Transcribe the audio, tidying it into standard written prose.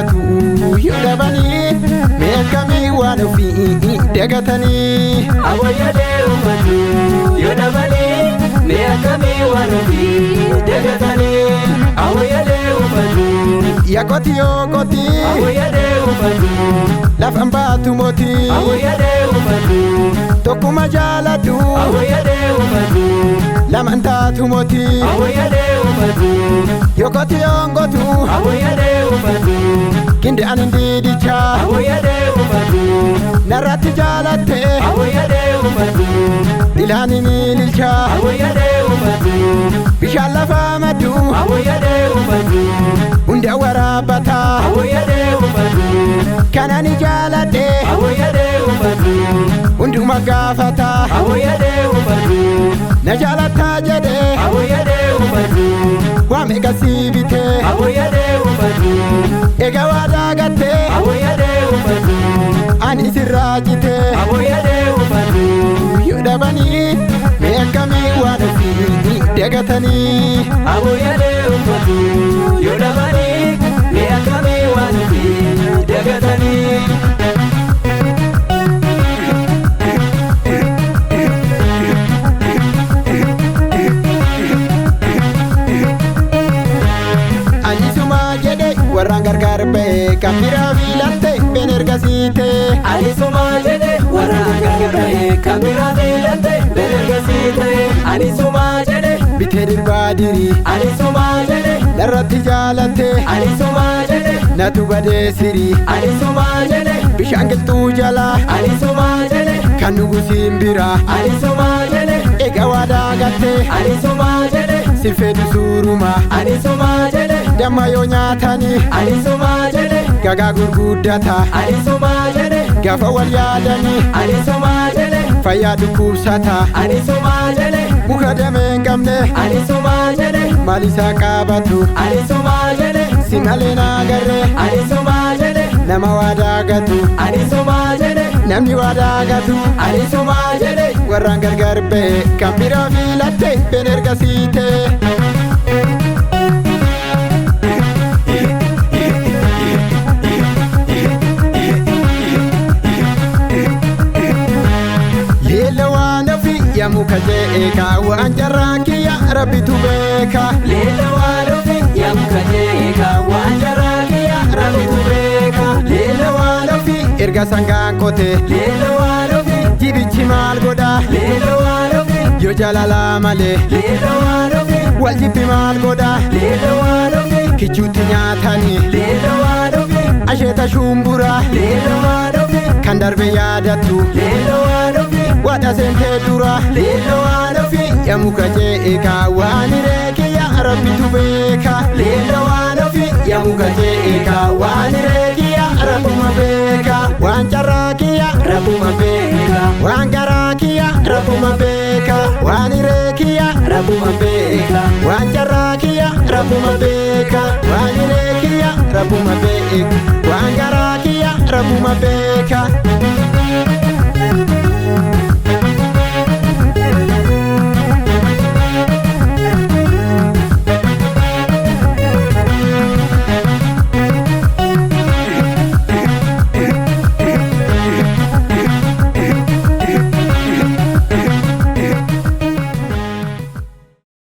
uffatu yoo dhabanii meeqamii waan ofii dagatanii awwaalee uffatu yoo dhabanii meeqamii waan ofii dagatanii awwaalee uffatu yakoti yoo koti awwaalee uffatu lafan baatu mootii awwaalee uffatu tokkuma jaaladhu awwaalee uffatu laman taatu mootii awwaalee uffatu yokoti yoo ngotu awwaalee uffatu kinde anin didicha awwaalee uffatu narratti jaalatte awwaalee uffatu dilaani niililcha awwaalee uffatu bishaan lafaa maddu awwaalee uffatu hunda waraabata awwaalee uffatu kanani jaaladhe awwaalee uffatu hunduma gaafata awwaalee uffatu na jaalataa jedhe awwaalee uffatu waame gasii bite awwaalee uffatu ega waadaa gatte awwaalee uffatu ani sirraa jite awwaalee uffatu yoo dhabanii meeqamii waan ofii dagatanii awwaalee uffatu yoo dhabanii meeqamii waan ofii dagatanii. warraan gargaar ba'e kan biraa filatte ben ergasiite anisuma jedhe warraan gargaar ba'e kan biraa filatte ben ergasiite anisuma jedhe bitee dirbaa diri anisuma jedhe narratti jaalatte anisuma jedhe natu badee siri anisuma jedhe bishaan qilxuu jala anisuma jedhe kan nugusiin bira anisuma jedhe ega waadaa gatte anisuma jedhe sifeetu suuruma anisuma jedhe damma yoo nyaatani anisuma jedhe gagaa gurguddata anisuma jedhe gaafa wal yaadani anisuma jedhe fayyaa dhukkubsata anisuma jedhe muka damee hin qabne anisuma jedhe maal isaa qaabatu anisuma jedhe si malee naagarre anisuma jedhe nama waadaa gatu anisuma jedhe namni waadaa gatu anisuma jedhe warraan gargar ba'e kan biraa filatte ben ergasiite. Muka jeeka waan jarraa kiyya rabbitu beeka leela waan ofi yaa muka jeeka waan jarraa kiyya rabbitu beeka leela waan ofi erga sangaan qote leela waan ofi jibichi maal godha leela waan ofi yoo jaalalaa malee leela waan ofi wal jibbi maal godha leela waan ofi kichuutti nyaatanii leela waan ofi asheeta shumbura leela waan ofi kan darbe yaadattu leela waan ofi waadha seentee dura leela waan ofi yaa muka jeeka waan reekiyya rabbitu beeka leela waan ofi yaa muka jeeka waan reekiyya rabbuma beeka waan carraa kiyya rabbuma beeka waan garaa kiyya rabbuma beeka waan reekiyya rabbuma beeka waan carraa kiyya rabbuma beeka waan reekiyya rabbuma beeka waan garaa kiyya rabbuma beeka.